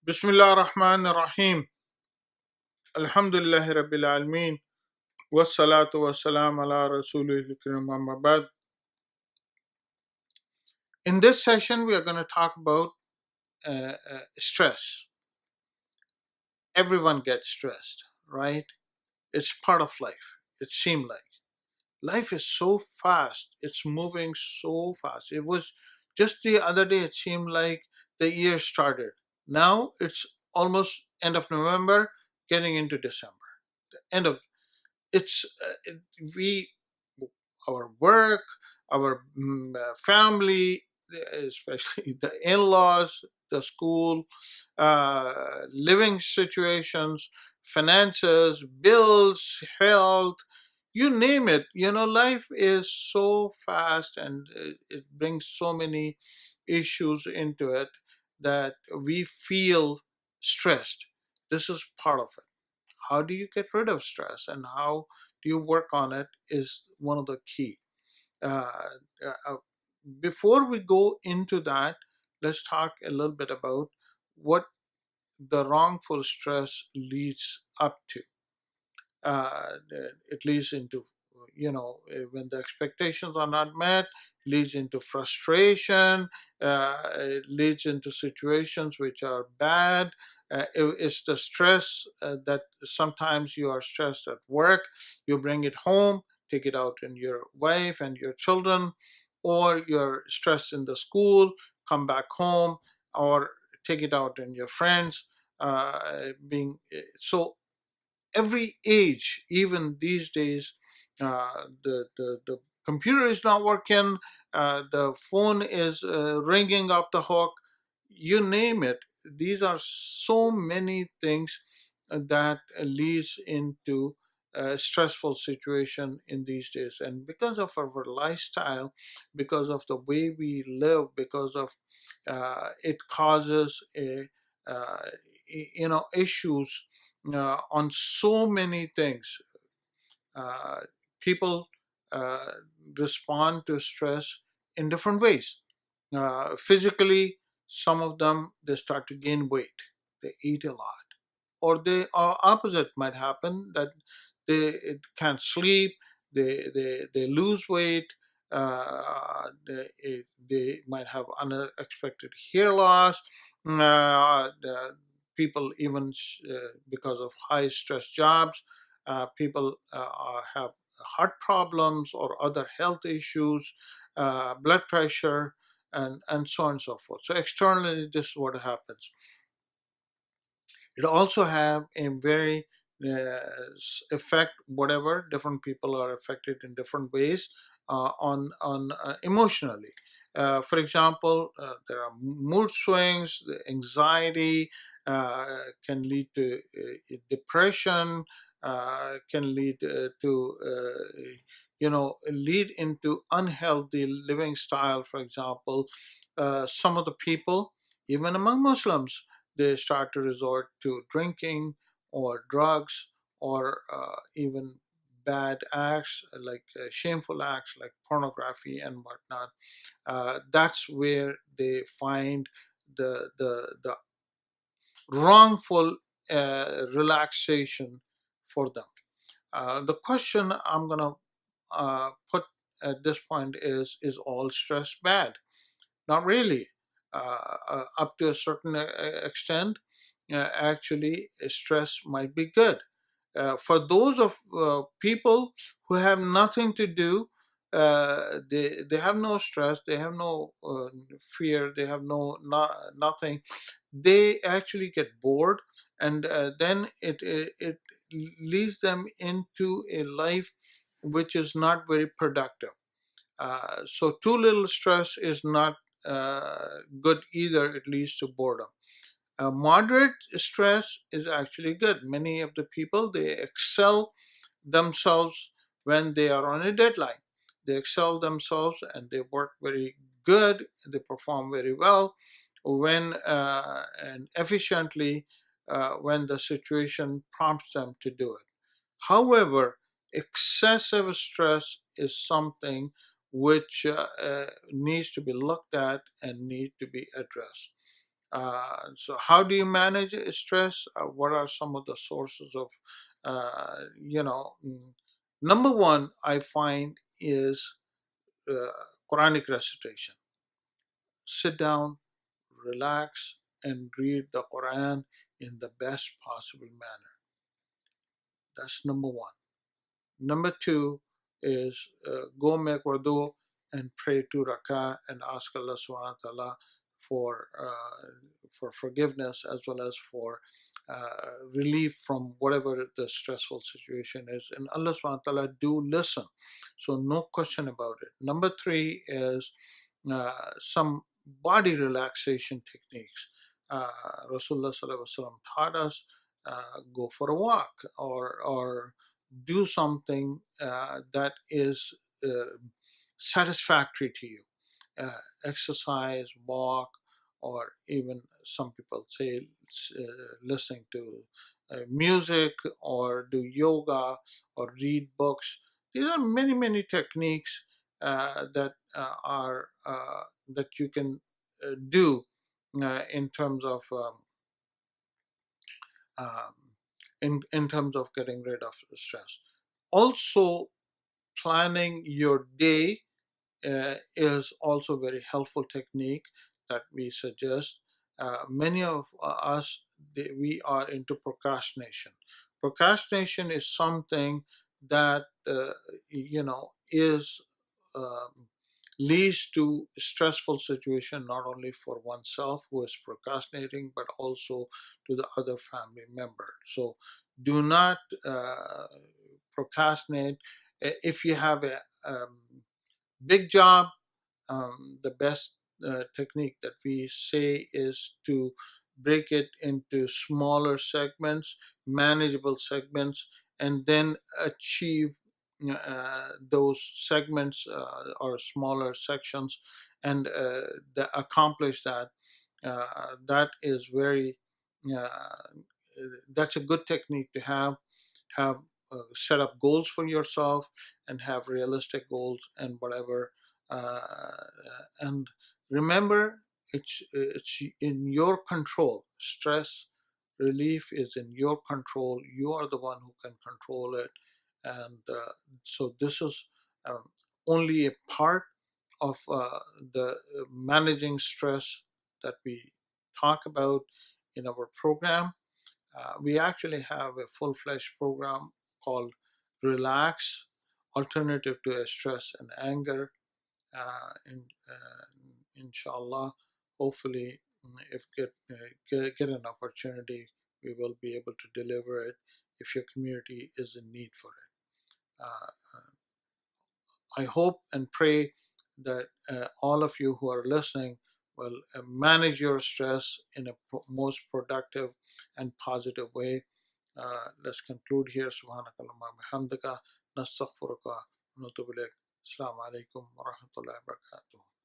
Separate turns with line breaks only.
Bismillah ar-Rahman ar-Rahim. Alhamdulillahi Rabbil Alameen. Wassalatu wassalam ala Rasulil Karim amma ba'd. In this session, we are going to talk about stress. Everyone gets stressed, right? It's part of life. It seems like life is so fast. It's moving so fast. It was just the other day. It seemed like the year started. Now it's almost end of November, getting into December. End of it's we our work, our family, especially the in-laws, the school, living situations, finances, bills, health, you name it. Life is so fast, and it brings so many issues into it that we feel stressed. This is part of it. How do you get rid of stress and how do you work on it is one of the key. uh, uh, Before we go into that, let's talk a little bit about what the wrongful stress leads up to. It leads into, when the expectations are not met, leads into frustration. It leads into situations which are bad. It's the stress that sometimes you are stressed at work, you bring it home, take it out on your wife and your children, or you're stressed in the school, come back home, or take it out on your friends. Being so every age, even these days, the computer is not working, the phone is ringing off the hook, you name it. These are so many things that leads into a stressful situation in these days. And because of our lifestyle, because of the way we live, because of it causes uh, issues on so many things. Uh, People uh, respond to stress in different ways. Physically, some of them they start to gain weight, they eat a lot, or the opposite might happen, that they can't sleep, they lose weight, they might have unexpected hair loss. The people even because of high stress jobs, people have heart problems or other health issues, blood pressure, and so on and so forth. So externally, this is what happens. It also have a very effect, whatever different people are affected in different ways on emotionally. For example, there are mood swings, the anxiety can lead to depression, can lead to lead into unhealthy living style. For example, some of the people, even among Muslims, they start to resort to drinking or drugs, or even bad acts like shameful acts like pornography and whatnot. That's where they find the wrongful relaxation for them. The question I'm gonna put at this point is all stress bad? Not really. Up to a certain extent, actually, stress might be good. For those of people who have nothing to do, they have no stress, they have no fear, they have nothing. They actually get bored, and then it leads them into a life which is not very productive. So too little stress is not good either. It leads to boredom. Moderate stress is actually good. Many of the people, they excel themselves when they are on a deadline. They excel themselves and they work very good. They perform very well when and efficiently when the situation prompts them to do it. However, excessive stress is something which needs to be looked at and need to be addressed. So how do you manage stress? What are some of the sources of, number one I find is uh, Quranic recitation. Sit down, relax, and read the Quran in the best possible manner. That's number one. Number two is go make wudu and pray 2 rakah and ask Allah subhanahu wa ta'ala for forgiveness as well as for relief from whatever the stressful situation is. And Allah subhanahu wa ta'ala do listen. So no question about it. Number three is some body relaxation techniques. Rasulullah sallallahu alaihi wasallam taught us go for a walk or do something that is uh, satisfactory to you. Exercise, walk, or even some people say listening to music or do yoga or read books. These are many, many techniques that are that you can do in terms of um, in terms of getting rid of stress. Also, planning your day is also a very helpful technique that we suggest. Many of us we are into procrastination. Procrastination is something that is um, leads to stressful situation not only for oneself who is procrastinating but also to the other family member. So do not procrastinate. If you have a big job, the best technique that we say is to break it into smaller segments, manageable segments, and then achieve those segments or smaller sections and accomplish that. That is very, uh, that's a good technique to have set up goals for yourself and have realistic goals and whatever and remember it's in your control. Stress relief is in your control. You are the one who can control it. And so this is um, only a part of the managing stress that we talk about in our program. We actually have a full-fledged program called Relax, Alternative to Stress and Anger. Inshallah, hopefully, if get an opportunity, we will be able to deliver it if your community is in need for it. I hope and pray that all of you who are listening will manage your stress in a most productive and positive way. Let's conclude here. Subhanakallahumma bihamdika nastaghfiruka wa natubu ilaik. Assalamu alaikum wa rahmatullahi wa barakatuh.